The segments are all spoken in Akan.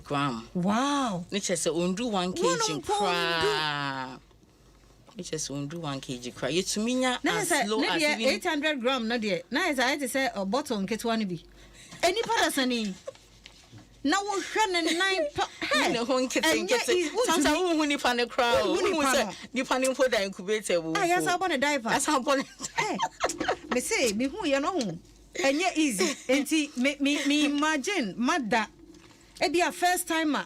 gram. Wow. Nature say undo 1 kg cra. Nature say undo 1 kg cra. You to me as low as 800 gram na there. Na is I say a bottle nke 1 bi. Any person na wo hwe ne nan hey no hon kitten sometimes who nipa ne crowd who say nipa ne for the incubator wo yes I born a diaper that's how born hey me say me hu ye no hu enye easy enti me imagine mother e be a first timer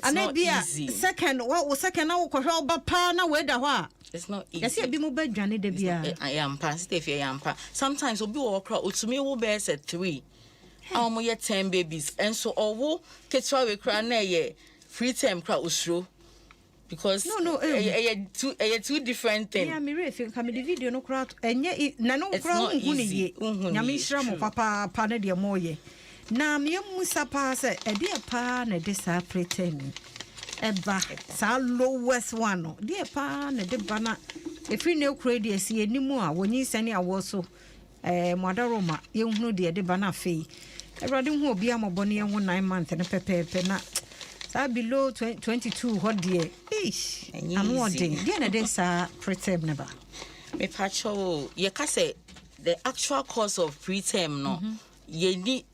and e be a second what second na wo ko hwe oba pa na we da ho a it's not easy yes e be mo ba dwane da bia I am pass if you am pass sometimes obi wo crowd otumi wo be say 3 How ye 10 babies and so owo ketwa we kra na ye free time kra osro because no two different things. Yeah, me refi come the video no kra enye na no kra hu ne ye nyame hira mo papa pa na de mo ye na me musa pa se e de pa na de sa pretend eba sa lowest one no de pa na de bana e free na kra de si enimu a NyinsenNeAwoɔ so Madaroma ye hunu de bana fe everybody hu obi amobone ye hu 9 months ne pepepe na sa below 22 what there ish am what dey na dey sa preterm never me pacho ye ka say the actual cause of preterm no ye ni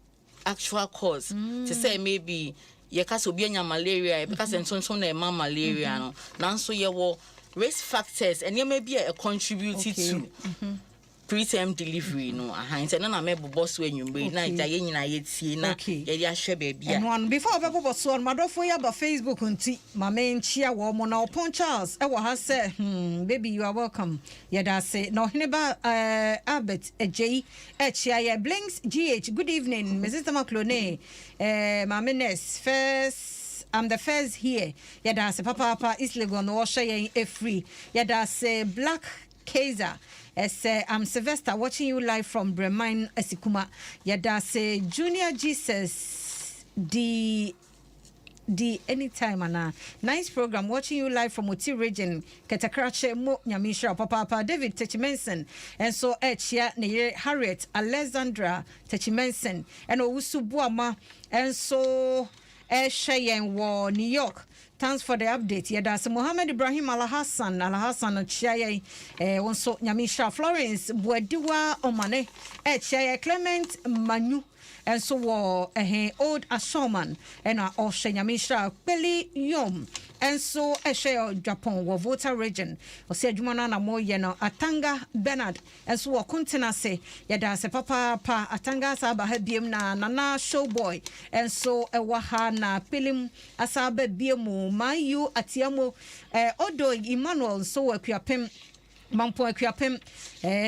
actual cause to say maybe ye ka so obi anya malaria because entonton na malaria no nanso ye wo risk factors and ye may be a contribute to preterm delivery no ahan na me bobo so enwumbe na ja ye nyina ye tie na ye dey ahwe ba bia and one before we bobo so on madofo ya ba Facebook nti mama enchia wo mo na Opon Charles e wo ha say baby you are welcome ye da say no heneba Albert ejei echia ye Blinks GH good evening Mrs. Maclone mama Ness first I'm the first here ye da say papa is legal no share ye free ye da say Black Kaiser I'm Sylvester watching you live from Bremen Esikuma. Yada say Junior Jesus the anytime ana nice program watching you live from Oti region Ketakrache Mo Nyamisha Papa David Techimensen and so Echia ne Harriet Alexandra Techimensen and Owusu Buama and so Eshayen wo New York. Thanks for the update. Yada se Muhammad Ibrahim Al-Hassan Chiaye wonso Nyamisha Florence Bwediwa Omane Chiaye Clement Manu and so old Ashoman and Oshe Nyamisha Peli Yom and so share Japan wo voter region o se adwuma na mo ye no Atanga Bernard and so kontina se yada se papa Atanga sa ba ha biem na nana showboy and so ewa na pelim asa ba biemu mayu atiamo odo Emmanuel so akuapem mampo akuapem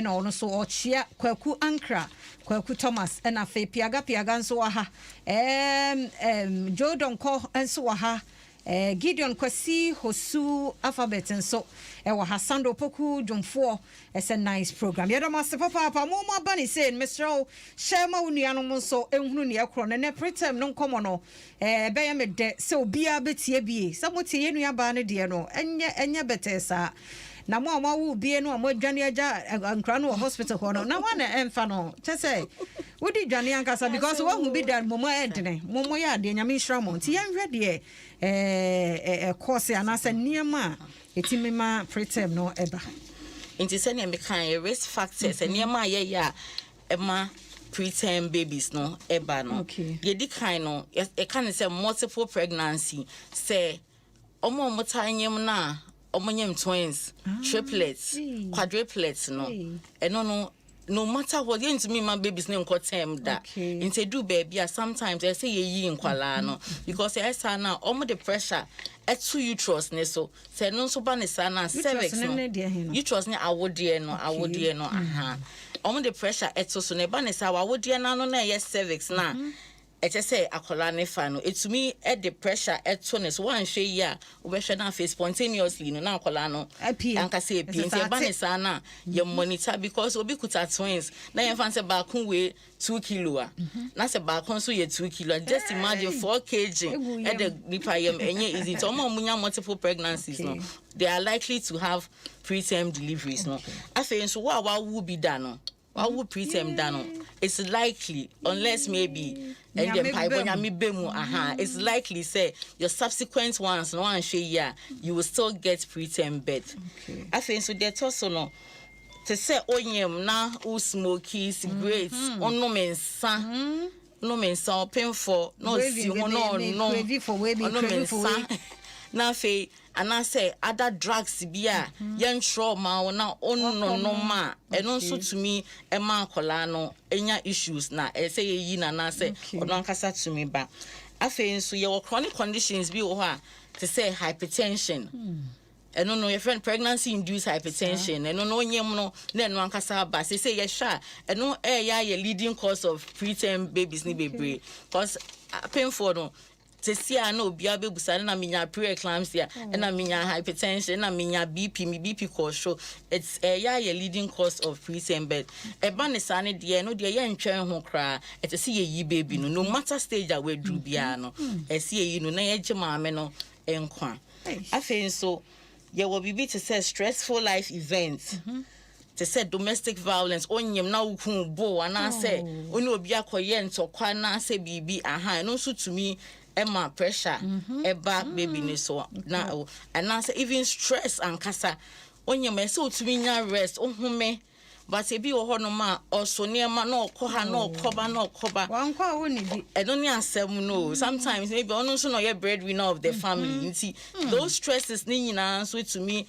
na ono so ochia kwaku ankra kwaku Thomas and afi piaga nso wa ha Jodonko nso wa ha Gideon Kwasi Hosu Alphabet and so ewa Hasando Poku Jomfo it's a nice program yada master papa mo bani saying Mr. O shema unuanom so ehunu ne akro ne preterm no komo no be ya me de se obia betie bie samotie enua ba ne de no enye betesa na mo wu bie no mo adwane agya ankra no hospital ho no na wana emfa no che say wodi dwane ankasa because wo hu bi dan momo edene momo ya de nyame hira mo nti yenhwe de course anasa niema etimema preterm no eba inti se ne me kan risk factors and niema ye ya ema preterm babies no eba no ye di kan no e kan say multiple pregnancy say omo motanyem na omonyem twins triplets quadruplets no eno no matter what you me my babies name called term that into do baby sometimes I say ye nkwala no because I say now omo the pressure to uterus ne so say no so ba ne sana cervix no uterus ne awodie no aha omo the pressure so ne ba ne sa awodie na no na yes cervix na say akola ne fa no etumi the pressure to ne so wan hwe yi a obehwe na face spontaneously no na akola no anka say pi nti ba ne sa na ye monitor because obi kuta twins na ye fan say ba kun we 2 kilo a na say ba kun so ye 2 kilo just imagine 4 kg the nipa yem enye easy to omo munya multiple pregnancies no they are likely to have preterm deliveries no afen so wa wu bi da no What would preterm done? It's likely, unless maybe and then it's likely say your subsequent ones, no one share yeah, you will still get preterm birth. I think so. That's also no. To say onyem na o smoky cigarettes on no mensa no mensa open for no see no na fe and I say other drugs bia yen trauma na no ma eno so to me e ma akola no enya issues na e say yi na say ono ankasa to me ba afen so your chronic conditions bi wo ha to say hypertension and no your friend pregnancy induced hypertension and no nyem no na no ankasa ba say ye sha and no ya leading cause of preterm babies ni bebre cause painful no to see I know be able to na minya preeclampsia and na minya hypertension na minya BP cause show it's ya leading cause of preterm birth e ba ne sane de no de ye ntwen ho kra e te see ye baby no matter stage a we do bia no e see ye no na ye gye maame no enkwa afen so ye will be to say stressful life events to say domestic violence onyem na wo bo ana say oni obi akoye ntokwa na say bibi no so to me Emma pressure eba baby ni so na and I say even stress and kasa onyem say to me nya rest ohome but e bi wo ho no ma also niema na okoha na okoba wankwa wo ni bi I don't asem no sometimes maybe ono so no ye breadwinner of the family you see those stresses ni nyina so to me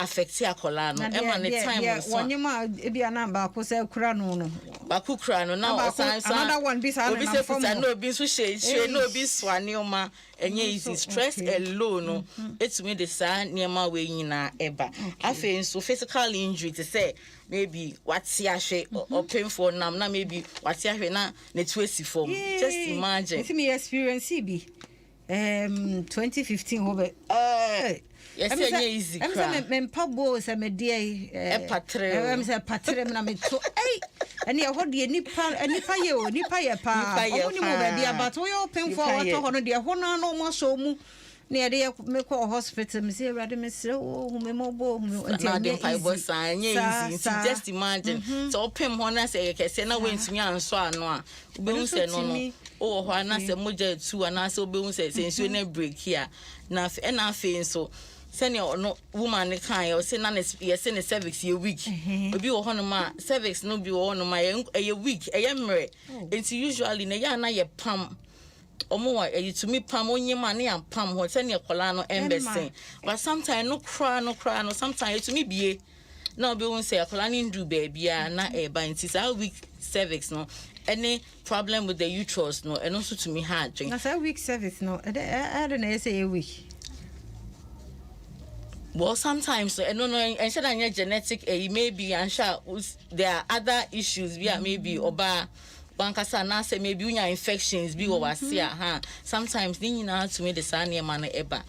affect akola no e man the time so wonyema e bia na ba ko say kura no ba ku kura no na another one be sa na form no be so she no be swane oma enye easy stress alone no etumi de sa niema we nyina eba afen so physical injury to say maybe what's ahwe or painful nam na maybe what's ahwe na netu esi form just imagine it's me experience bi 2015 hobe yes enye easy cry me pabo se me die patre me se patre na me to ani e hode nipa ye pa omuni mo ba bia but we open for what ho no de ho na no mo so mu na ye me call hospital me say rade me say oh me mo bo na de pai bo san easy just imagine so open ho na say kese na wentumi anso ano a ube say no oh ho na say moja tu ana say ube say sensuo na break here na afen so senior no woman kan you say na yes in the cervix ye week obi wo hono ma cervix no bi wo hono ma ye week ye mre enti usually na ya na ye pam omo wa to me pam onye ma na ya pam ho senior kola no embassy but sometimes no cry no sometimes to me bie na obi won say kola ni ndu baabia na e ba enti sa week cervix no any problem with the uterus no and also to me hard drink na sa week cervix no I don't know say a week. Well, sometimes I don't know. And should I genetic? Maybe and there are other issues. Maybe oba bankasa na say maybe unya infections. Be overseer. Sometimes they know to me the same man eba.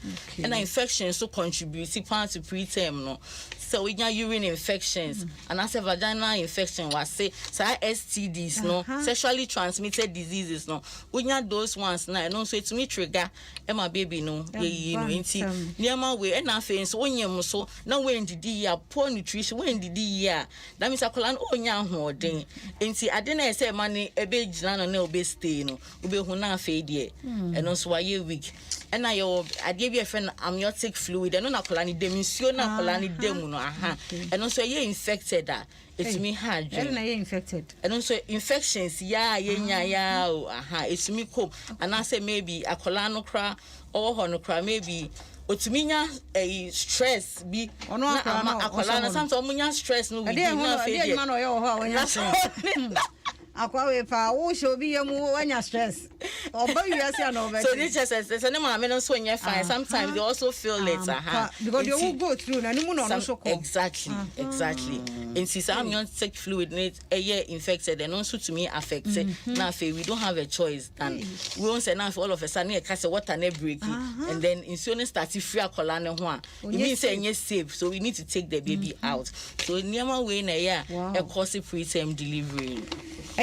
And infections so contribute to preterm no. So we have urine infections and as a vaginal infection was say STDs no sexually transmitted diseases no we have those ones now and also to me trigger my baby no you know inti niama we and afen so onyem so na we ndidi ya poor nutrition we ndidi ya that means akola no onya hoden inti ade na say mani ebe gina no na obe stay no obe hu na afa die and also why week and I ade bi a friend amniotic fluid and na akola ni demisio na akola ni demu no and also you infected that it's me hard and I infected and also infections it's me cope and I say maybe akola no kra or hono kra maybe otuminya a stress bi na akola na sometimes omunya stress no we na fe man oyo ho onya stress akwa we pa wo show bi yemu anya stress oba wiase na oba so this just says any man no so nya fine sometimes they also feel it because they will go through na nimu no so ko exactly and since amniotic fluid need infected and also to me affected na fe we don't have a choice and we won't say now all of a sudden e case water na break and then insurance start free akola ne ho a it means say nya safe so we need to take the baby out so niama we na e cause preterm delivery.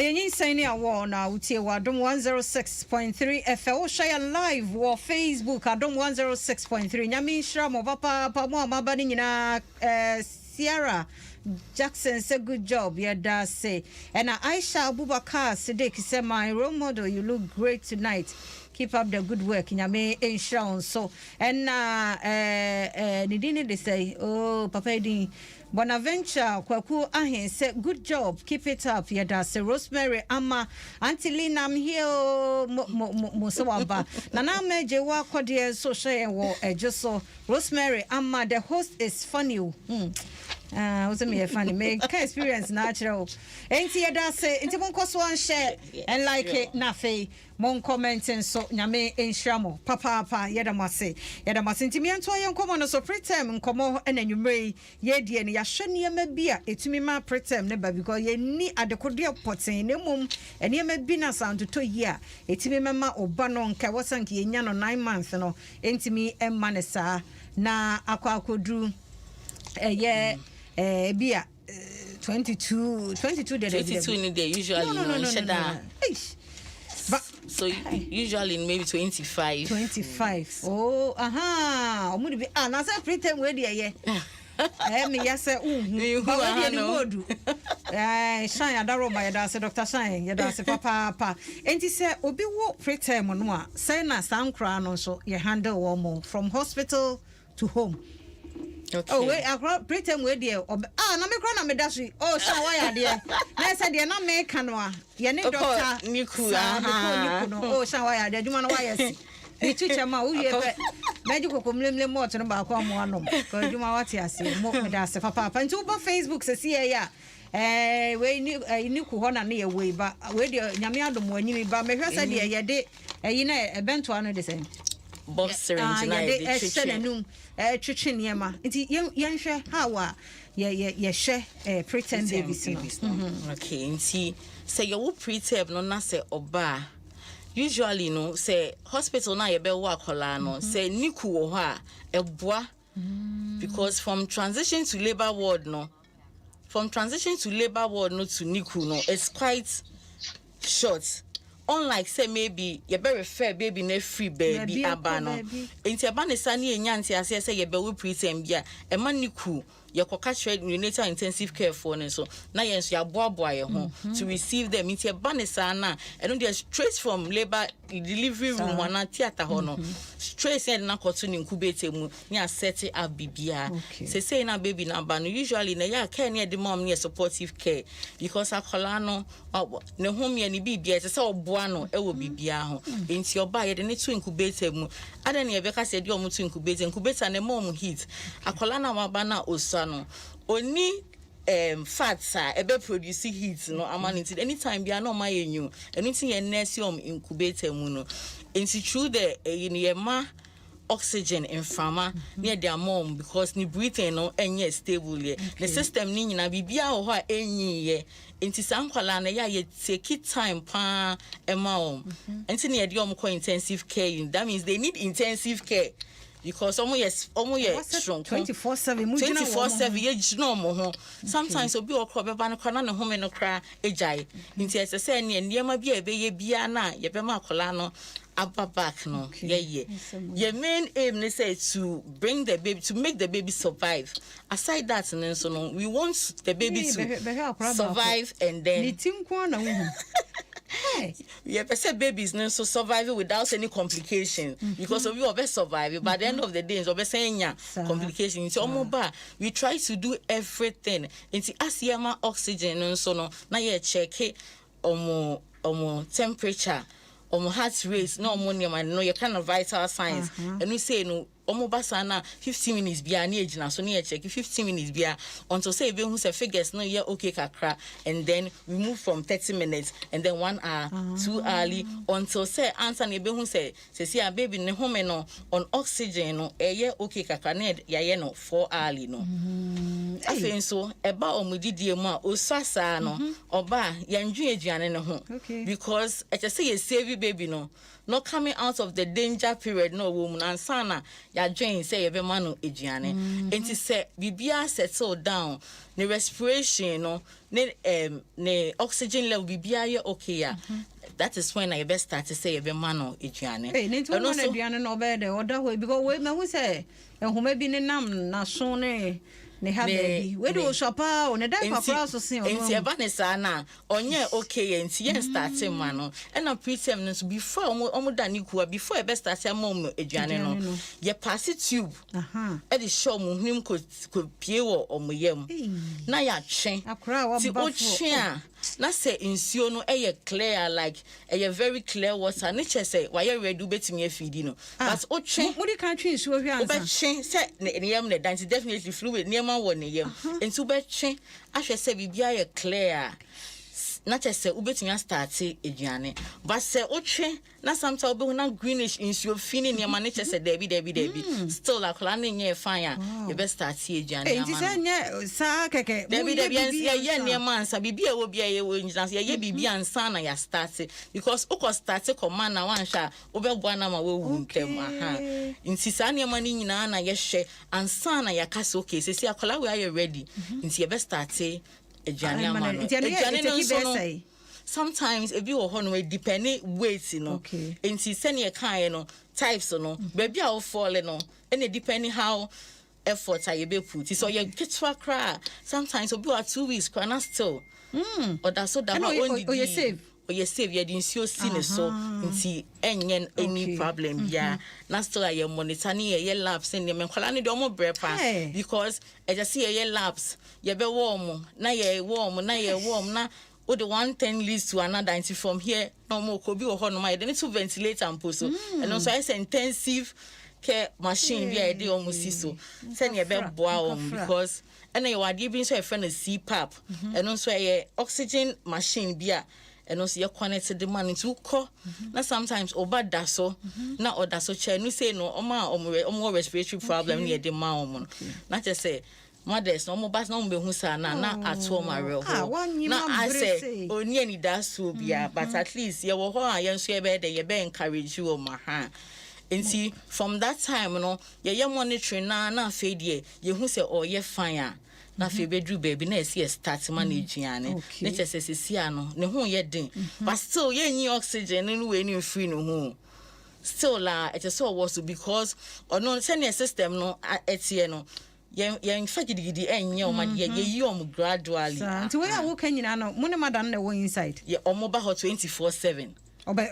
NyinsenNeAwoɔ na utie wa Adom 106.3 FM share live wa Facebook Adom 106.3 nyame nhira mo papa mo amaba ni nyina Sierra Jackson say good job. Yeah, that say. And Aisha Abubakar Siddiq say my role model. You look great tonight. Keep up the good work. Nyame enshround so. And Nidini they say, oh Papa Edin Bonaventure Kwaku Ahin said good job. Keep it up. Yeah, that's say Rosemary Amma Auntie Lina I'm here. Musawaba. Nana meje wa kodie so share wo just so Rosemary Amma the host is funny. Was me funny make experience natural. Ain't here that say into one cost one share and like it nafe mon commenting so nyame enhwamo papa yedamase ntimi anto ayen komo no so preterm nkomo enanwumre ye die ne yahwe ne bia etumi ma preterm ne ba because ye ni adekode poten ne mum ene bi na sound to yi a etimi mema oba no nka wasanke ye nya no 9 months no entimi emma ne saa na akwakodru bia 22 they usually no. But so usually maybe 25. Oh, omudu be na say pretend we dey me yase shine adaro my da say Dr. Shine ya da say papa enti say obi wo pretend no a say na sankra no so ye handle one from hospital to home. Okay. Oh wait, I pretend we there. Na me kra na me dashi. Oh, sha why are there? Na say there na me kanwa. Ye ne doctor Niku. Oh, sha why are there? Duma na why yes. Me teacher ma uye pe. Meji kokomlemle mo to no ba kwa mo anom. Ko duma wati ase mo me da se papa. Nti uba Facebook se si ya. We ni ku ho na na ye we ba. We de nyame adom anyimi ba. Me hwe se de ye de yi na ebento ano de se. Box syringe na ye de twetwe niema nti yenhwe hawa ye hwe pretend babies no. Okay, nti say you preterm no na say oba usually no say hospital na ye be wo akola no say niku wo ho a eboa because from transition to labor ward no to niku no it's quite short. Unlike say maybe you be refer baby na free baby abano enti aba ne sane enya nti ase say you be we preterm bia e maniku ye koka trade neonatal intensive care for ne so na yen so ya boaboa ye ho to receive them enti aba ne sana e no dey straight from labor delivery room wana theater ho no straight and na koto ni incubator mu ni set up bibia say na baby na abano usually na ya care ne the mom ne supportive care because akola no ne home ye ni bibia say oboa no e wo bibia ho enti oba ye de ne to incubator mu ada ne ye be ka say de omo to incubator ne mom heat akola na maba na osa no oni fats ebe produce heat no amanity anytime bia no ma yenyu anything ye nurseum incubator mu no enti through the ma oxygen in farmer near their mom because ni breathing no enye stable ye the system ni nyina bibia ho a enyi ye enti sankwala na ya take time pa ema enti ne ye ko intensive care that means they need intensive care because almost strong 24/7 ye jino mo ho sometimes obi okro be ba no kra na ne home no kra ejai nti ese se ne niema bia ebe ye bia na ye be ma kola no abba back no your main aim is say to bring the baby to make the baby survive aside that so no we want the baby to survive and then yeah, but babies no so survive without any complications because of you of survive by the end of the day so be saying complications so we try to do everything into asiyama oxygen so no na ye check omo temperature omo heart rate no omo no your kind of vital signs and we say no omo basa na 15 minutes bia na ejina so na check 15 minutes bia until say be who say figures no yeah okay kakra and then we move from 30 minutes and then 1 hour too early until say answer na be who say a baby ne home no on oxygen no yeah okay kakra na ya no 4 early no afen so eba omudidie mu a osasa no oba yanju aduane ne ho because I just say you save baby no not coming out of the danger period no woman and sana ya join say you be man aduane enti say bibia settle down the respiration no ne oxygen level bibia ye okay ya that is when I best start to say you be man aduane and no aduane no be the other way because we say and who maybe ne nam na so ne ne ha baby we do shop on ne die papa so sin enti eba ne sa na onye okay enti yen starting ma no e na preterm no so before omo dani kuwa before e be start am eduane no ye pass tube e dey show mo hnim ko pie wo omo yam na ya twen akra wa ba fo na say nsuo no e clear like e very clear water na che say wa ye ready betimi afidi no but o twen mo di kan twen nsuo hwe ansa o be twen say ne yam ne dance definitely fluid ne ma wo ne yam enti o be twen ahwe say bibia ye clear na che say ubetimi start eduane but say o twen na sometimes obe na greenish nsuo fini ne ma ne che say debi still la kola ne nye fine you be start eduane enti say nye sa keke debi ye ne ma ansa bibia wo bia ye wo nyina ye bibia ansa na ya start because o ko start command na wan sha obegwa na ma wo wu ntem nti sa ne ma ni nyina na ye hwe ansa na ya kase okay sesi akola we are ready nti ye be start eduane amano sometimes if you ho no depend weight no enti send your kind no types no baby a fall no and depending how effort I be put so you kitwa cry sometimes obi 2 weeks cry na still or that so that only you save you didn't see so nti enyen any problem na still I monitor ye labs in them kwala ne do mo brepa because I just see ye labs ye be warm na ye warm na o the 110 leads to another until from here no more could be or no my then to ventilate and post and also it's intensive care machine be idea almost so send your bed because and you are giving so a friend a CPAP and also a oxygen machine beer and also you connected the money to call na sometimes over that so na other so chair no say no more respiratory problem near the man not just say mothers no mo bas no be hu sa na at home arel na I say oni ani da so bia but at least ye wo ho a ye nso ye be de ye be encourage you ma ha enti from that time no ye monitoring na fe de ye hu se o ye fine na fe bedru baby na ese start manage ane ne chese sisi ano ne hu ye den but still ye nyi oxygen no we ni free no hu still la it is so was because ono senior system no etie no yen fagidi enye o ma ye yi o gradually so we are working nyina no mo ne madan na wo inside ye o mo ba ho 24/7 oba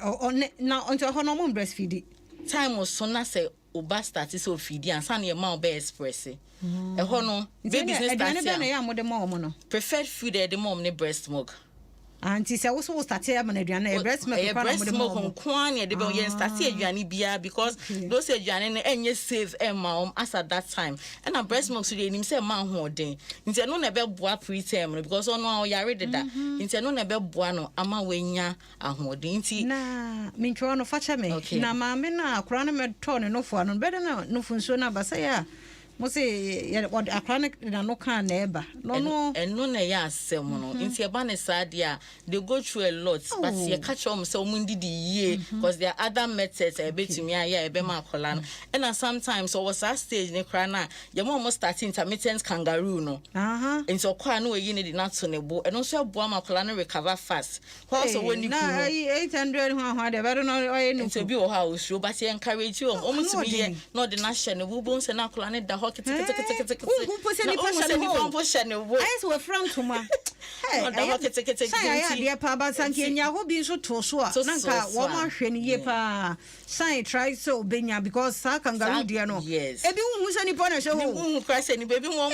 na onto ho no mo breastfeed time was so na say o ba start so feed and san ye ma o be express e ho no baby business start ya mo de mo no preferred food e de mom ne breast milk anti se wo so start ya man aduane breast milk kwa na mo de mo kwan ye de be yen start aduane bia because those aduane no enye save em as at that time and a breast milk so dey nim say man ho den nti no na be boa preterm because ono yare deda nti no na be boa no ama wenya ahoden nti na mentwo no facha me na ma me na akra na me to ne no fo no be na no funso na ba say ya mo say ya akra na no kan na eba no eno na ya asem no nti e ba ne sadia they go through a lot but ye catch them say omundi di ye because there are other methods e betumi aya e be ma akola no and sometimes so was that stage ne kra na ye mo starting intermittent kangaroo no nti okwa na we ne di na to ne bo eno so abo ma akola no recover fast also woni ku na 800 ho de be no oye no nti bi o ha o show but ye encourage you omutumi ye no de na hye ne bubo nse na akola ne da ho kete I swear from to ma. Hey, I dear Papa Sankia, who be so to so. Nanka, woman, ye pa. Sign try so benya because Sakangaroo, dear no. Yes. Every who's any punish who cries any baby won't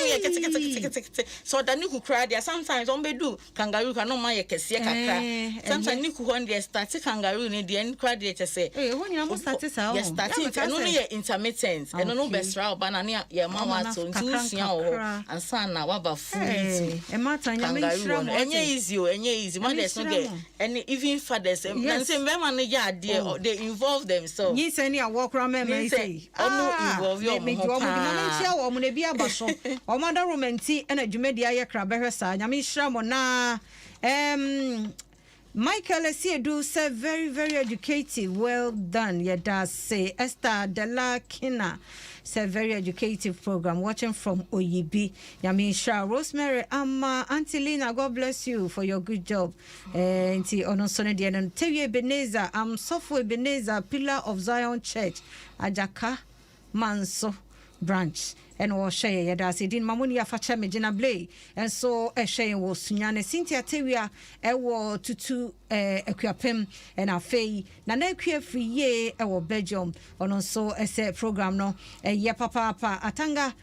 so that Niku cry there sometimes on be do kangaroo can no my kesiaka. Sometimes Niku one day start kangaroo in the end cry there to say, hey, when you almost started out, yes, starting and only intermittent and no best route banana, your mama to and son now about food. And Martin, easy. Man, there's no get any even fathers and say, Mamma, yeah, they involve themselves. NyinsenNeAwoɔ kra me say involve your me do o mo na bia baso o ma da romanti na dwumadi aye kra behwe sa nyame hira mo na Michael Esiedu said very educative, well done. Yeah, does say Esther Delakina said very educative program watching from Oyibi. Yamisha Rosemary Auntie Lina, God bless you for your good job. Auntie Onosone Dian Tewie Ebenezer, Software Ebenezer, Pillar of Zion Church, Ajaka Manso branch. and or share ya da se din mamoni afacha me gina blay and so share wo sunyane Cynthia Tewia wo tutu akuapem and afei na na akua free ye wo Belgium ono so ese program no ye papa atanga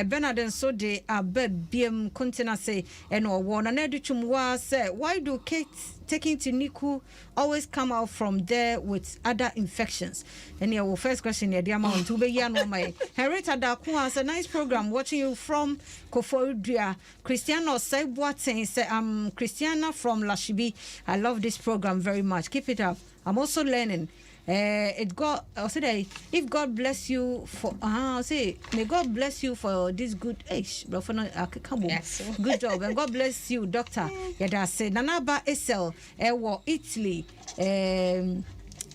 Bernard so de ababiem continue say and or one na educhumwa say why do kids taking to Niku always come out from there with other infections? And your first question here, dear mom, to be young my Henrietta Daku has a nice program watching you from Koforidua. Cristiano say what saying say I'm Christiana from Lashibi. I love this program very much. Keep it up. I'm also learning. If God bless you for may God bless you for this good age. Yes. Good job, and God bless you, Doctor. Yada said Nanaba Esel Italy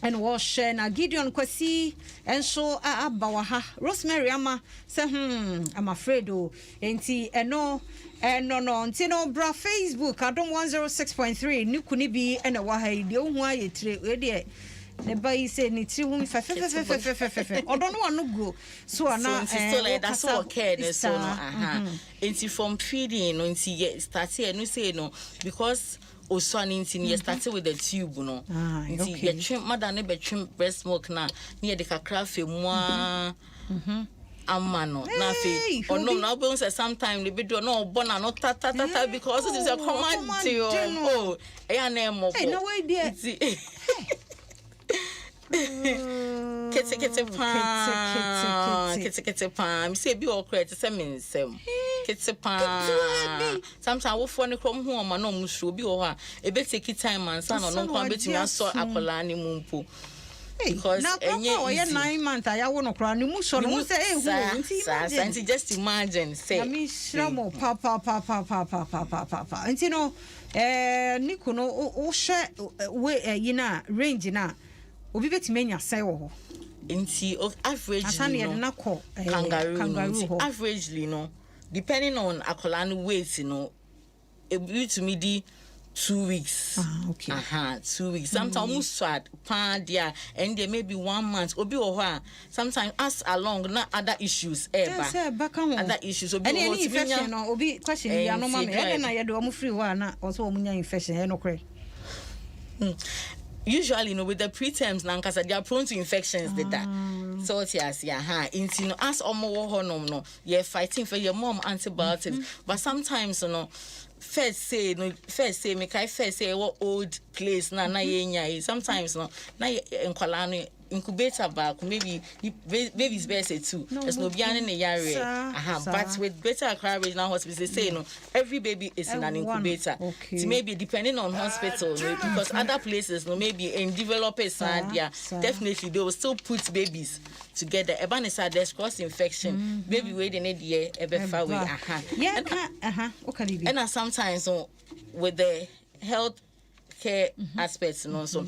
and wash na Gideon Kwasi and so abawaha Rosemary ama say I'm afraid enti no ntino bra Facebook Adom 106.3 Nukuni bi and waha de ohun ayetre de ne bai say ni tri hu fe odono anu go so ana so like that's all care so no enti from feeding no enti start here no say no because also an intin you started with the tube no enti ye trim mother ne be trim breast milk na ne de kakra fe mu amano na fe ono na obo say sometime the video no born na no ta because it is a command to oh e ya na mo no way there Kitty pan. Me say be all credit say me nsem. Kitty pan. Sometimes we for ne krom ho ma no musu bi wo ha. E be take time and san no kwan betimi aso akola ne mumpo. Because now enye 9 months I won okra ne muso no say nti just imagine say. I mean shramo pa. Nti no Nico no o share we yina range na obi betime nya sai wo ho nti averagely no kangaroo averagely no depending on akola no weight no e be to me di 2 weeks. Okay. 2 weeks. Sometimes almost swat pan there and there maybe 1 month. Obi oha. Sometimes us along na other issues. Other issues. Obi any infection no obi question ya no mama. E na ye do omu free wa na also omu nya infection e no kre. Usually, with the preterms, they are prone to infections. So, yes, as no, you're fighting for your mom antibiotics. But sometimes, first say, what old place, sometimes, incubator back, maybe baby's best too. There's no beyond in the area. But with Greater Accra Regional Hospital, they say every baby is in an incubator. Okay. So maybe depending on hospital, because other places, maybe in developers, definitely they will still put babies together. There's cross infection. Baby waiting a year, far away. And sometimes with the health care aspects so so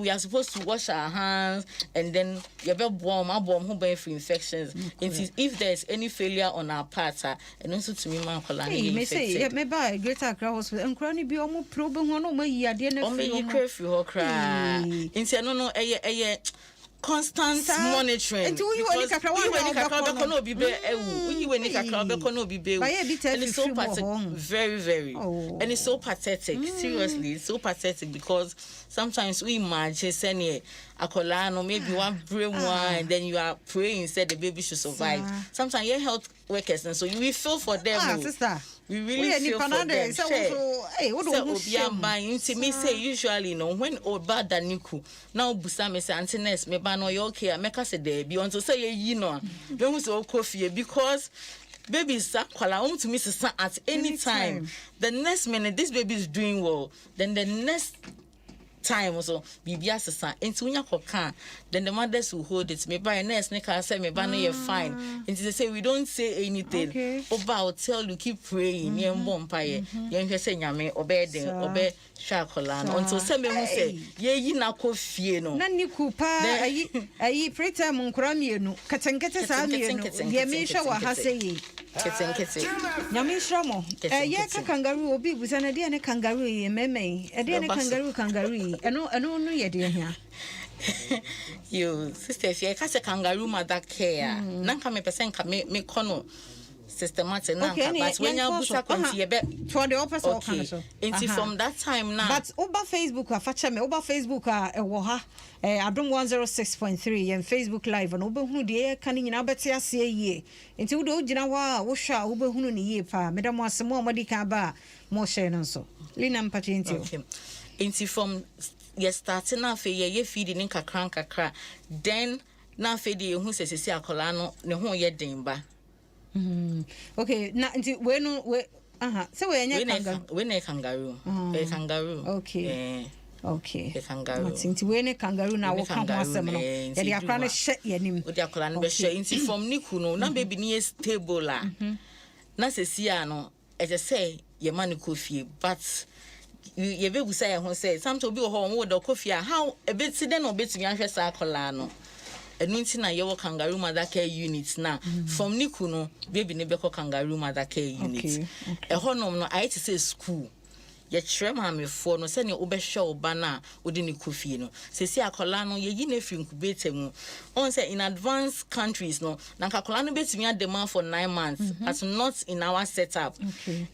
we are supposed to wash our hands and then you be warm who be for infections. If there's any failure on our part and also to me man call me say me buy Greater Accra Hospital and crony be omo probe ho no ma yi ade na free ho kra inti no constant monitoring. And it's so pathetic, very, very. And it's so pathetic. Seriously, it's so pathetic because sometimes we imagine sending a colano, maybe one brain one, and then you are praying instead the baby should survive. Sometimes your health workers, and so you will feel for them. Sister. We really feel for them. Me say usually when bad than Niku now busa me say antiness me ba no you okay I make us say there be until say you know don't so coffee because babies kwala to miss at any time. The next minute this baby is doing well, then the next time also bibia sesa enti unya koka then the mothers will hold it me by nurse ne ka say me ba no you fine enti they say we don't say anything oba I'll tell you keep praying ye mbompa ye hwe say nyame obeden obe shakola until say me hu say ye yi na kofie no na ni kupa ayi preterm nkura mienu katenkete sa mienu ye me hwe wa ha say kete nyame shramo ye ka kangaroo obi busa na de ne kangaroo ye meme e de ne kangaroo eno no ye de hia You sister if you kase kangaroo mother care nanka me person ka me kono systematic nanka but when you busa konti be for the opposite okay. So until from that time now but over Facebook afacha me over Facebook ewo ha Adom 106.3 and Facebook live and obehunu de ka ni nyina beti ase yie nti wo do gina wa wo hwa obehunu ni yie pa medam asemo amadi ka ba mo share no so lina mpache nti okay nti from yes starting na fe ye feed ni kakra then na fe de hu sesesi akola no ne ho ye den ba okay na nti we no we so we nya kangaroo okay okay kangaroo nti we ne kangaroo na wo ka ho asem no ye de akra na hye ye nim wo de akola no be hye nti from niku no na baby ni stable la na sesi a no e je say ye man ko fie but ye be busa ye ho say sometimes obi ho wo do ko fie how e be ti den obetumi ahwe sa akola no enu nti na ye wo kangaroo mother care unit na from niku no baby ne be ko kangaroo mother care unit e honom no I to say school ye kyerɛ maamefo no sɛ ne wobɛhwɛ oba na wodi ne kofie no sesi akola no ye yi na free incubator mu on say in advanced countries no na akola no betumi adema for 9 months as not in our setup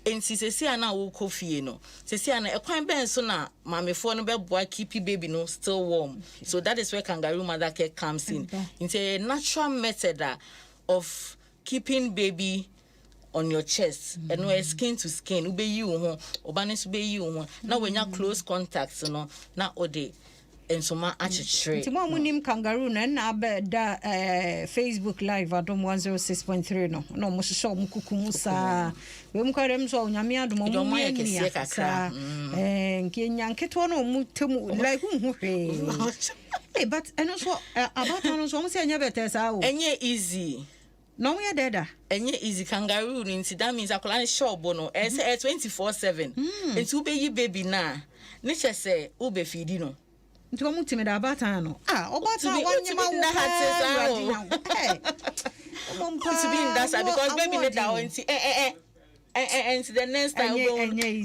enti sesi ana wo kofie no sesi ana ekwan ben so na maamefo no bɛboa keep baby no still warm so that is where kangaroo mother care comes in it's a natural method of keeping baby on your chest and no skin to skin ube yi wo ho obane so be yi wo ho na wenya close contact no na ode ensoma achechire nti mo munim kangaroo na aba da Facebook live Adom 106.3 no mo hyehyɛ mo kukumu sa we mu kwadem so onyame adom mo mu ni akasa nke nyanketo no mu temu like hu hwe but eno so about no so mo se anya better sa o enye easy no we deda enye easy kangaroo nti that means akola ni shop no e say 24/7 nti ube yi baby na ni chese ube feedi no nti omu timi da abata no obata wanye ma wo to be in that because baby ne da nti and the next time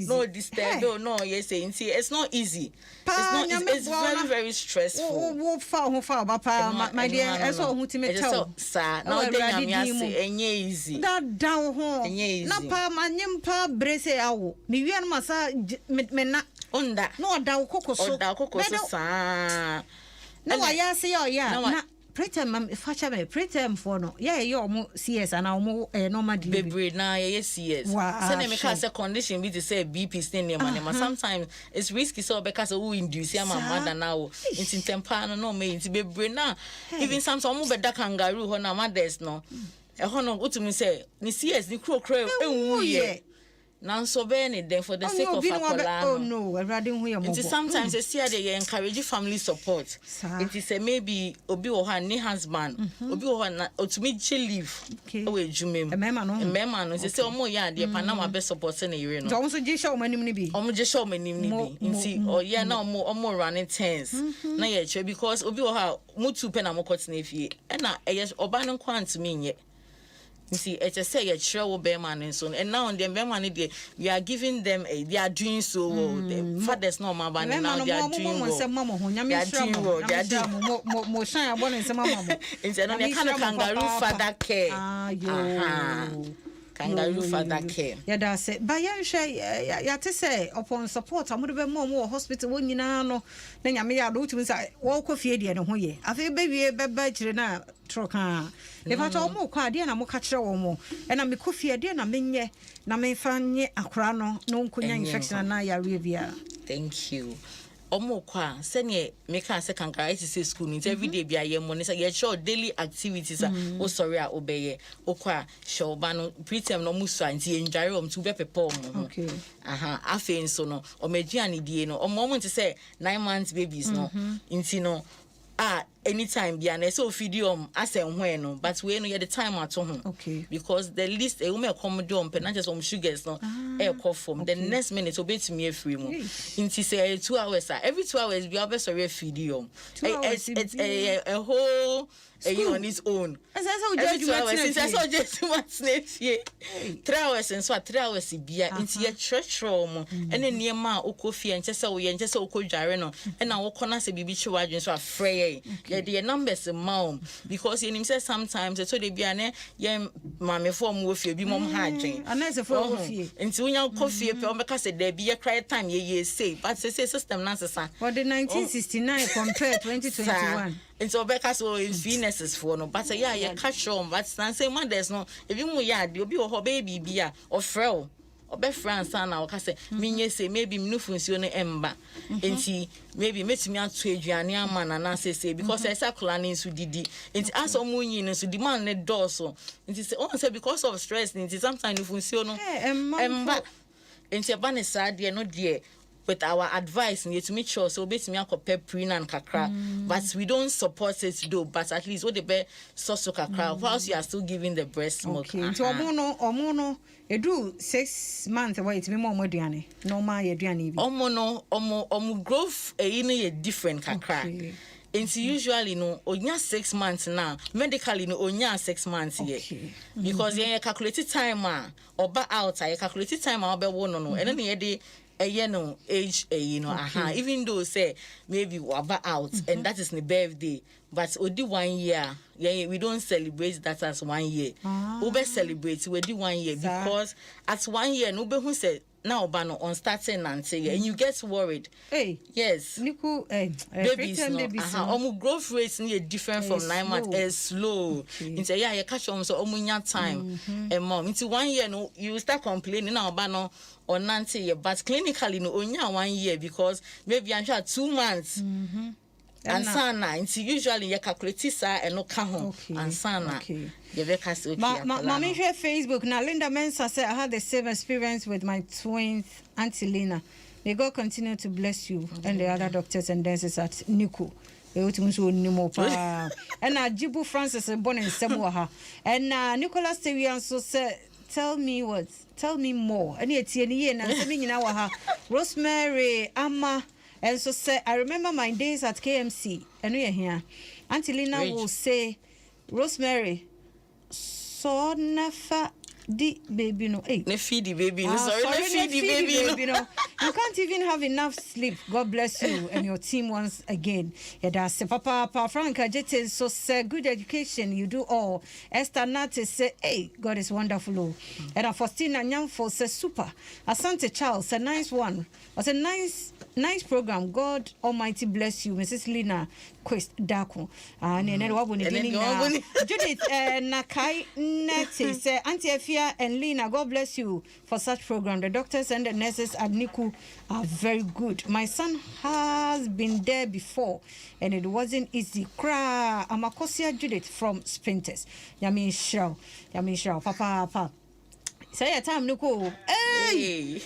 no disturb no yes it's not easy it's very very stressful wo fa papa my dear eso hu ti metal sa na dey nyamiase enye easy that down ho na pa manyem pa brese awo me wi an masa me na onda no da kokoso sa na wa ya se ya na preterm facha me preterm for no yo mo CS and omo normal delivery na CS so na me ka say condition be to say BP stain name sometimes it's risky so because who induce am mother now in tempa no me in bebre na even sometimes omo be da kangaroo ho na mothers no e ho no utumi say ni CS ni kro enwu ye now so be then for the sake of akola oh no everybody hu your mobile sometimes they see they encourage family support it is maybe obi wo ha ni husband obi wo na otumi leave o ejumem mema no say omo ya de pa na ma be support na yire no omo so je show manim ni bi omo je show manim ni bi nti o ya na omo running tense na ye che because obi wo ha mutu pe na mo kwot na efie na oba no kwant me nye. See, it's a say a sure bearman and so and now the bearman we are giving them they are doing so well. The fathers no more but now they are doing well. They are doing well. They are doing more shine about and some mama. It's another kind of kangaroo father care. Kangaroo father care. Yeah, that's it. But yeah, to say upon support, I'm going to be more hospital when you know. Then I may have to say, walk of Yedi and Hoye. I think baby, baby, na troka. If I told more quad, and I'm catch or more, and I'm a coffee, and I'm in ye, na me fan ye a crano, no kunya infection, and I revere. Thank you. Omo kwa senye meka se kankara iti school means every day bia ye money say ye show daily activities sorry obeye okwa show ba no preterm no musu anti enjare om to be pepo mo okay afen so no o meduane die no omo nti say 9 months babies no nti no anytime be an so video as and when no, but we know the time at home. Okay. Because the least a woman accommodate and not just some sugars no air cough from the next minute obey to me a free mo. Inti say 2 hours every 2 hours we have a sorry video. It's a whole on its own. As I saw since I saw just 2 months next year. 3 hours and so 3 hours beer into your church room and then near ma okofi and just so we and just so cold jareno and now corner say bibi children so afraid. Yeah, the numbers mom because in himself sometimes so they be an mammy form with you be mom hygiene. And that's a form of you. Until when you coffee because there be a cry time ye say, but say system nasa. What the 1969 compared 2021. And so Becca so in Venus for no, but yeah, catch on, but say man there's no if you mo yard you'll be a baby beer or frail. Obe France na o ka say me say maybe me no funcio ne emba enti maybe metimi ato aduane ama na say because I say kola ne nso didi enti aso mo yin no so demand ne dorso enti say on say because of stress enti sometimes no funcio no emba enti eba ne sad no de with our advice need to make sure so betimi akopɛ prenan kakra but we don't support it though but at least what the be so kakra whilst you are still giving the breast milk. Okay. So omo no edu 6 months wait me mo aduane normal aduane bi omo growth no ye different kakra. Okay. And usually no onya 6 months now medically no onya 6 months here because you calculate time oba out I calculate time oba wono no and then you dey no age even though say maybe waba out and that is the birthday but odi 1 year we don't celebrate that as 1 year we be celebrate we do 1 year because at 1 year no be who say now bano on starting and say and you get worried. Hey, yes, Niku, babies no growth rates need different from 9 months is slow. Into you catch on so omunya time and mom into 1 year no you start complaining now bano on 90 year but clinically no onya 1 year because maybe I'm sure 2 months. And sana until usually you calculate sa and no kahon and sana you be cast okay Mommy share Facebook now Linda Mensa said I had the same experience with my twins Auntie Lena. May God continue to bless you and the other doctors and nurses at Niku. And Jibu Francis born in Samoa and Nicholas Tevian so said tell me more and yet and Rosemary Amma. And so say I remember my days at KMC and we are here. Auntie Lena will say, Rosemary, so never the baby no. Hey, ne feed the baby. Sorry, feed the baby no. You can't even have enough sleep. God bless you and your team once again. Yeah, that's Papa Franca Jete so say good education you do all. Esther Nate say, hey, God is wonderful. And Faustina Nyamfo say super. Asante Charles, a nice one. Was a nice program. God Almighty bless you, Mrs. Lina Quest Daku. Judith Nakai Nete say Auntie Efia and Lina, God bless you for such program. The doctors and the nurses at Niku are very good. My son has been there before and it wasn't easy. Cry. Amakosia Judith from Sprinters. Yamin Shao. Papa. Say a time Niku. Hey.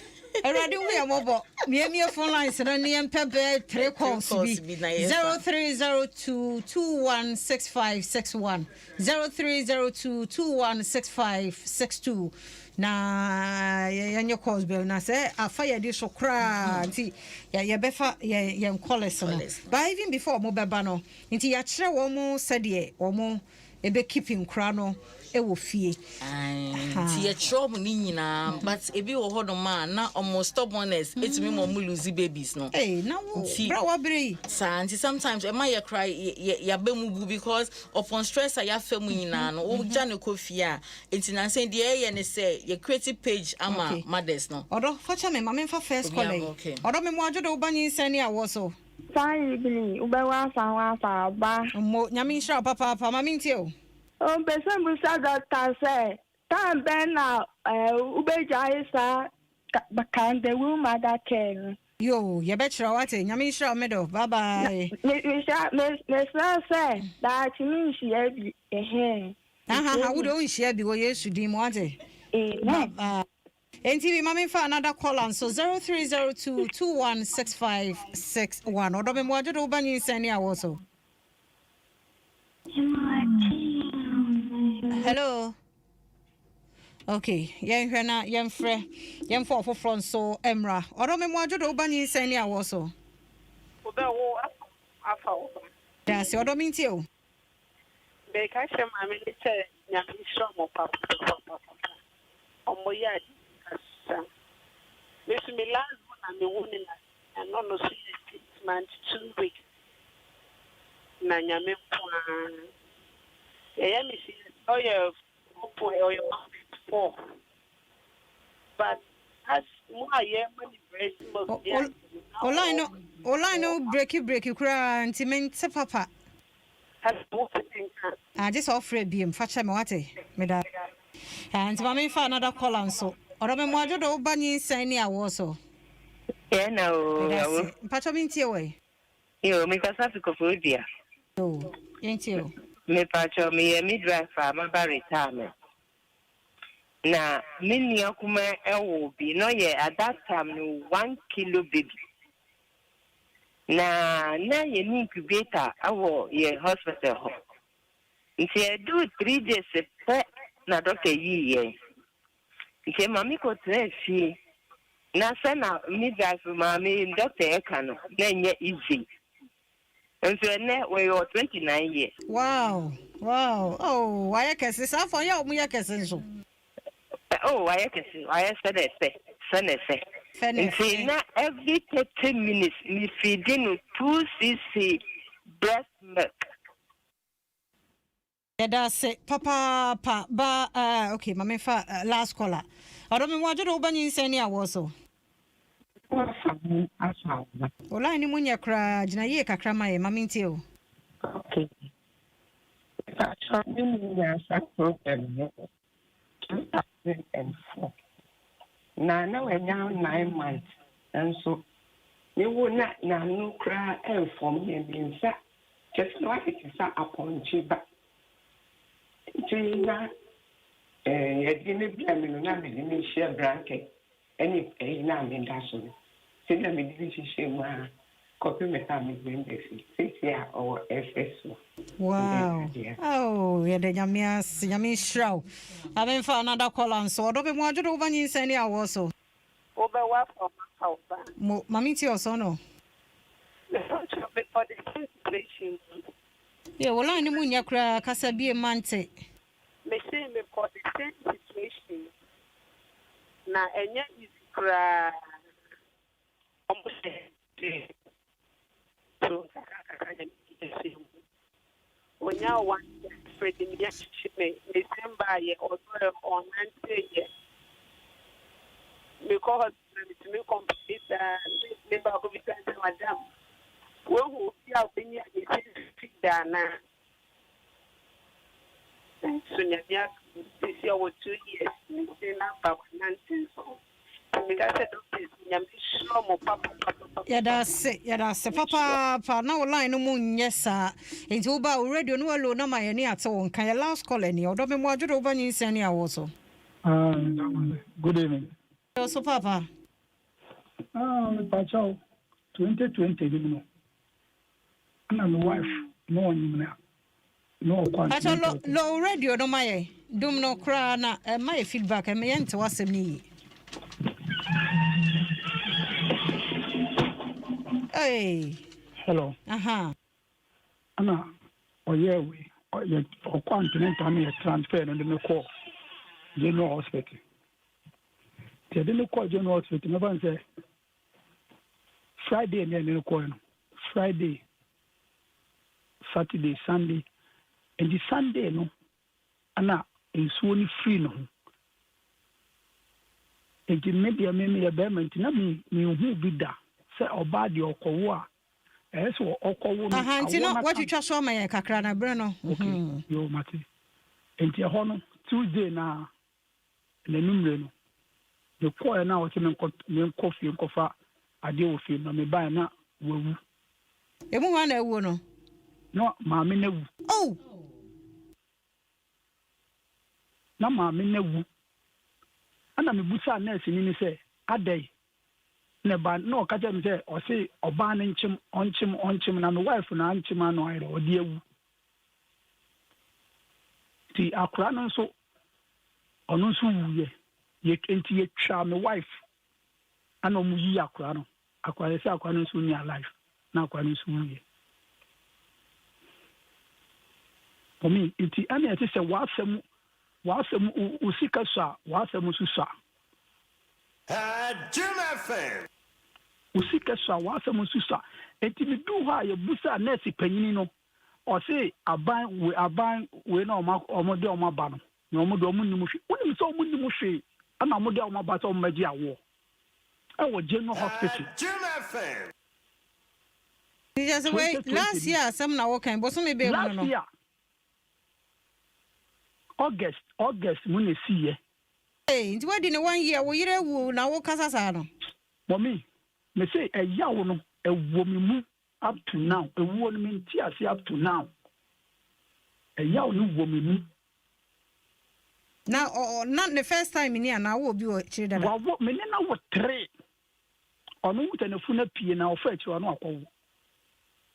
Already we are mobile. Me phone lines and near Pepe 3 calls 0302216561 0302216562 na your calls be na say afire dey so kra nti ya befa ya calls no but even before mo beba no nti ya kire wo mo sede wo mo ebe keeping kra no e wo fie ti e trouble ni nyina but ebi wo hodo ma na almost stubbornness etimi mo lose babies no na wo bra wa bre santi sometimes e ma ye cry ya be mu bu because upon stress ya fa mu nyina no wo ja ne kofi a enti na say de ye ne say ye creative page ama mothers no odo facha me ma me fa first call odo me mo ajodo ba NyinsenNeAwoɔ so sai bini ubewa fa ba mo nyame nhira papa ma me ntie o person busa doctor say time ben na ubeja isa bakande wu mother care yo ye betra wate nyame nhira medo bye bye me say that means she be wo do nhia bi wo Yesu din mo ate NTV mami fa another call on so 0302216561 odo me mo ajodo ba NyinsenNeAwoɔ so Hello. Okay, Yenhena, Yenfre, Yenfo for front so Emra. Or me mojo ba NyinsenNeAwoɔ so. Obewo afa. That's your domintio. Be ka hye ma me ne che nyame hye mo papa. Omo ya di asa. This me last one and me woni na and no 6 months 2 weeks. Na nyame kwa. Yeah, me see oh yeah, four. But as more money breast Ola no breaky kura nti mente papa. Just offer be facha me wate me da. And mama fa another call and so. Ora me mojo do ba NyinsenNeAwoɔ so. Yeah, no. Pacho minti we. Yo, me kasa fikofo dia. Oh, yentio. Me pacho me midwife ma ba retirement. Na mini akuma ewo bi no ye at that time no 1 kilo baby. Na ye ni incubator awo ye hospital ho. Nti do 3 days pe na doctor yi ye. Nti mami ko trefi. Na se na midwife mami doctor e kan no na nye easy. Nti ne we 29 years. Wow. Oh, why kesi sa for ya omu ya kesi so. Oh, I said every 30 minutes, me feeding 2 cc breast milk. That's it. Papa, okay, mama, last caller. I don't mean what you do, but NyinsenNeAwoɔ so. Ola ni munya kra, jina ye kakra ma ye, mami ntio. Okay. That's something that's a problem. 2004. Now we're now 9 months, and so you will not now cry and from him in fact, just like it is upon Chiba. China, a dinner blaming not in share blanket, any a name in that one. Say, let me share my copy mechanic in the 6 year or FS. Wow. Oh, yeah, the Yami Shrow. I've been for another call and so don't be more to over NyinsenNeAwoɔ so. Over what from house. Mammy to your son. No. For the situation. Yeah, well, I know munya kra kasa be a mante. Me say me for the same situation. Na enya is kra almost so when you want Freddie me December ye or on Nancy because me complete member of the madam. Who are being a na so ya this year or 2 years me na ba Nancy so yeah, that's it. Papa, now line no moon, yes, sir. Into about radio no alone, no my any at all. Can you last call any or don't be more over NyinsenNeAwoɔ so? Good evening. So, Papa. Pacho, 2020, you know. And I'm a wife, no one, no Pacho, low radio, no my, doom no cry, my feedback, and me enter was me. Hey. Hello. Anna, yeah, we or continental me transfer and then call General Hospital. They didn't call General Hospital. No one say Friday and then call Friday, Saturday, Sunday, and the Sunday no. Anna is only free no. And the media me a payment. Na me who be da. Say obadi okowo a so okowo no nti no what you twa so ma ye kakra na bre no okay yo mate enti ho no Tuesday na numre no the call na o ti me coffee nkofa ade o fi no me buy na wawu emu wa na ewu no ma me na wu oh na ma me na wu ana me busa nurse ni say adai neba no ka je me say o say oba na nchim onchim na no wife na nchim no ayre odi ewu ti akura no nso ono nso wuye ye enti ye twa me wife ana omu yi akura no akura se akura no nso ni alive na akura no nso wuye omi enti ana ete se wasem usika so wasem susa Adom FM usika so wasem susa enti mi du ha ye busa nurse panyini no o se aban we na omode omaba no na omode omunnimu hwe onim se omunnimu hwe ana omode omaba se omaji awo e wo General Hospital Adom FM just wait last year some na work but some be last year August mun e see eh nti wadi ne 1 year wo yire wu na wo kasasa no mommy me say eyawo no ewo mi mu up to now ewo no me nti ase up to now eyawo no wo mi mu na not the first time ni na wo bi o chiri dada wo me ne na wo 3 onu wuta na fu na pie na ofa chi onu akwo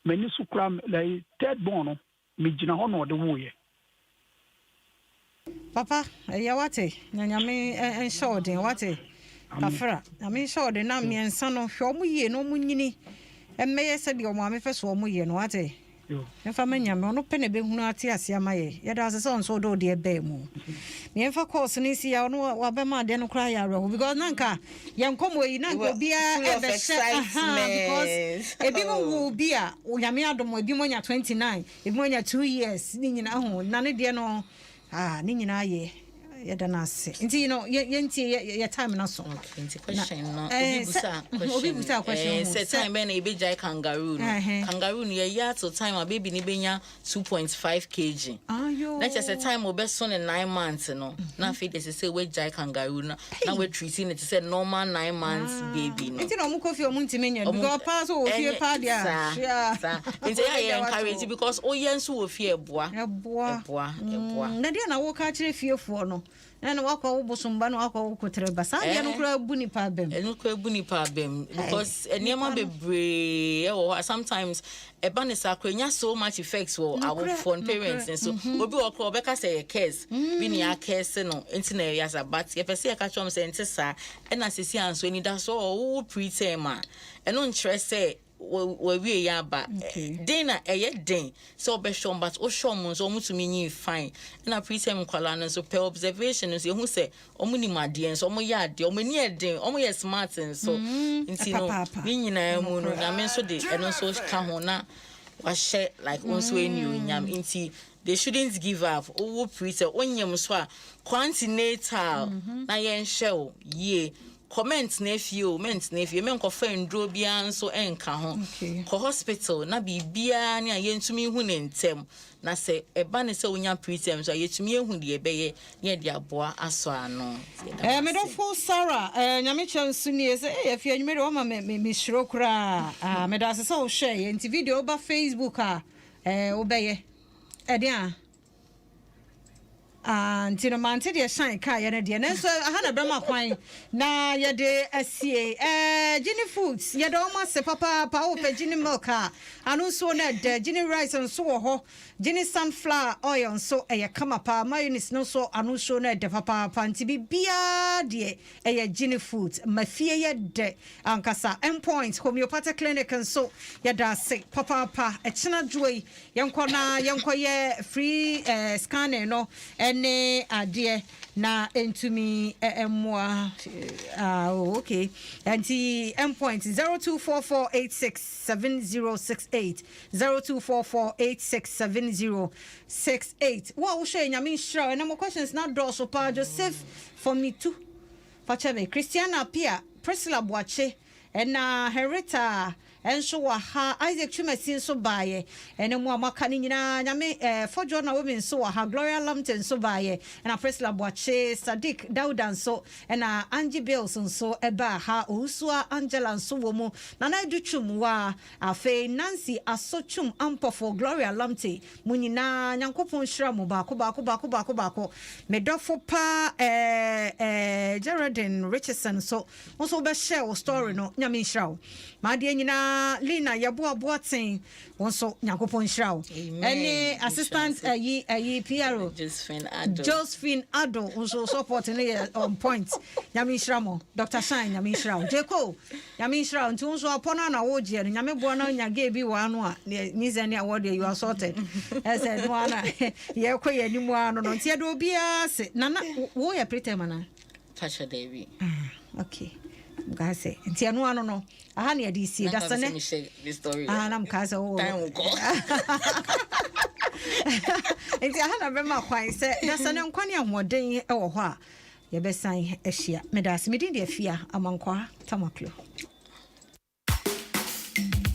me ni su kra like third born no me gina ho no de wo ye papa ya wate nyanyame en shode wate kafra na me shode na miensa no hwe omu ye no munyini emmeye se de omu amefe so omu ye no wate yo emfa manyame ono pene be hunu ate ase amaye ya da se so do de ebe mu me emfa course ni si ya ono wa be ma de no kra ya reho because nanka ya nkomo yi nanka bia ebe she because ebi mo wo bia onyame adom ebi mo nya 29 ebi mo nya 2 years ni nyina ho na ne de no ni nyina ye yada na ase nti you know ye time na so okay nti question no obi busa question say time be na e be jai kangaroo no ye to time a baby ni benya 2.5 kg ayo na just time obe so 9 months no na fe dey say we jai kangaroo na we treating it say normal 9 months baby no nti no mu kofi omu ntime nya because pass o fie pa dia nti ya encourage because o yen so o fie eboa na dia na wo ka kire fiefo no na wakwa wo bosomba no wakwa wo kotere basa dia no kura bu nipa abem because eniema bebre sometimes e ban is akwanya so much effects for our phone parents and so obi okro obeka say cares bi ni cares no enti na ya za but ye pese e ka chom say enti sa e na sesi anso ni da so wo preterm a e no interest say we ya ba dena den so be shom but o shom so mutumi nyi fine na preterm kwala no so per observation so hu say omuni made so omo ya de omo ni den omo ye smart so nti no ni nyina mu no na men so de eno so ka ho na wa share like onso eni onyam nti they shouldn't give up o preterm onyem so a continental na yen share ye comment na efio men ko fa ndro bia nso enka ho ko hospital na bibia ne ayentumi hu ne ntem na se eba ne se onya preterm so ayetumi ehu de ebeye ne de aboa aso ano me do fo Sarah nyame chansu ni se efia nyumere o ma me shiro kra me da se so share enti video ba Facebook obeye dia anti no mante de shine ka ye ne de na so aha na brama kwan na ye de asie Gini foods ye do ma se papa pa o pe Gini milk anu so na de Gini rice nso wo ho Gini sunflower oil nso ye kama pa mayonnaise no so anu so na de papa anti bibia de ye Gini foods mafie ye de ankasa endpoint homeopathic clinic nso ye da se papa e chena joy yenko ye free scanner no ne ade na entumi emwa okay anti endpoint 0244867068 0244867068 wo share nyame nhira na mo questions na do so pa Joseph for me too Pachabe Christiana Pia Priscilla Boache na Herita enso wa ha Isaac Chumasin so baye ene mu amaka ni nyina nyame fojo na women so wa ha Gloria Lampton so baye na Priscilla Boache Sadiq Daudan so na Angie Bills so eba ha Usua Angela so wo mu na na duchum wa afe Nancy Asochum ampo for Gloria Lampton mu nyina nyankopon hira mu ba ko medofo pa Geraldine Richardson so be share story no nyame hira ma de nyina Lina Yaboaboatin also Nyakopon Shrow. Any assistant PRO Josephine Adom also supporting on point. Yami Shramo, Dr. Shine, Yami Shrow, Jaco, Yami Shrow, and Tunso upon an award, Yami Buona, Yagabi Wanwa, NyinsenNeAwoɔ, you are sorted. As I said, Wana, Yako, anyone, no, Tiado Bia, Nana, who are pretty man. Tasha Davy. Okay. Gase nti anu ano no aha na yedi sie da sane na mkaza o nti aha na bema kwan se da sane nkwane ahoden e wo ho a ye besan ehia medase medin de afia amankwa tamaklo